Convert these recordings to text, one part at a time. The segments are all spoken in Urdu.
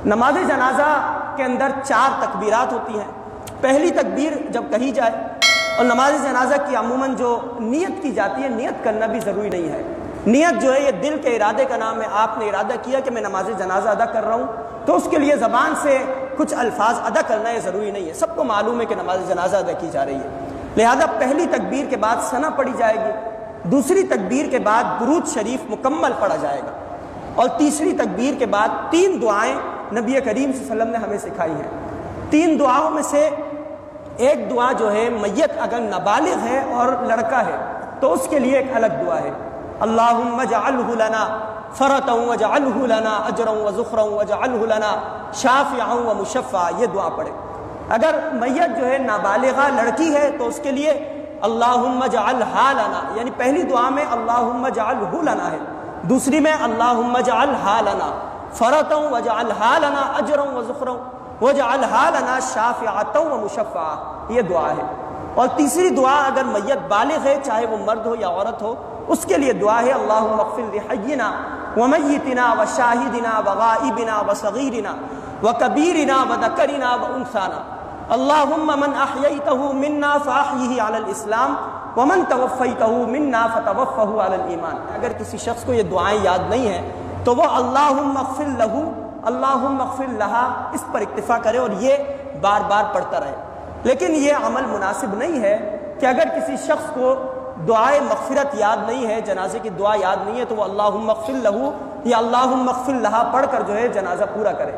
نماز جنازہ کے اندر 4 تکبیرات ہوتی ہیں۔ پہلی تکبیر جب کہی جائے، اور نماز جنازہ کی عموماً جو نیت کی جاتی ہے، نیت کرنا بھی ضروری نہیں ہے۔ نیت جو ہے یہ دل کے ارادے کا نام ہے۔ آپ نے ارادہ کیا کہ میں نماز جنازہ ادا کر رہا ہوں، تو اس کے لیے زبان سے کچھ الفاظ ادا کرنا یہ ضروری نہیں ہے۔ سب کو معلوم ہے کہ نماز جنازہ ادا کی جا رہی ہے، لہذا پہلی تکبیر کے بعد ثنا پڑھی جائے گی، دوسری تکبیر کے بعد درود شریف مکمل پڑھا جائے گا، اور تیسری تکبیر کے بعد 3 دعائیں نبی کریم صلی اللہ علیہ وسلم نے ہمیں سکھائی ہیں۔ 3 دعاؤں میں سے ایک دعا جو ہے، میت اگر نابالغ ہے اور لڑکا ہے تو اس کے لیے ایک الگ دعا ہے، اللہم اجعلہ لنا فرطا واجعلہ لنا اجرا وذخرا واجعلہ لنا شافعا ومشفعا، یہ دعا پڑھے۔ اگر میت جو ہے نابالغہ لڑکی ہے تو اس کے لیے اللہم اجعلہا لنا، یعنی پہلی دعا میں اللہم اجعلہ لنا ہے، دوسری میں اللہم اجعلہا لنا فرطا واجعلہا لنا اجرا وذخرا واجعلہا لنا شافعا ومشفعا، یہ دعا ہے۔ اور تیسری دعا اگر میت بالغ ہے، چاہے وہ مرد ہو یا عورت ہو، اس کے لیے دعا ہے اللہم اغفر لحینا ومیتنا وشاہدنا وغائبنا وصغیرنا وکبیرنا وذکرنا وانثانا، اللہم من احییتہ منا فاحیہ علی الاسلام ومن توفیتہ منا فتوفہ علی الایمان۔ اگر کسی شخص کو یہ دعائیں یاد نہیں ہیں تو وہ اللہم اغفر لہ، اللہم اغفر لہا، اس پر اکتفا کرے اور یہ بار بار پڑھتا رہے۔ لیکن یہ عمل مناسب نہیں ہے کہ اگر کسی شخص کو دعائے مغفرت یاد نہیں ہے، جنازے کی دعا یاد نہیں ہے، تو وہ اللہم اغفر لہ یا اللہم اغفر لہا پڑھ کر جو ہے جنازہ پورا کرے،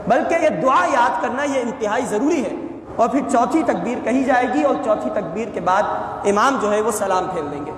بلکہ یہ دعا یاد کرنا یہ انتہائی ضروری ہے۔ اور پھر چوتھی تکبیر کہی جائے گی، اور چوتھی تکبیر کے بعد امام جو ہے وہ سلام پھیر لیں گے۔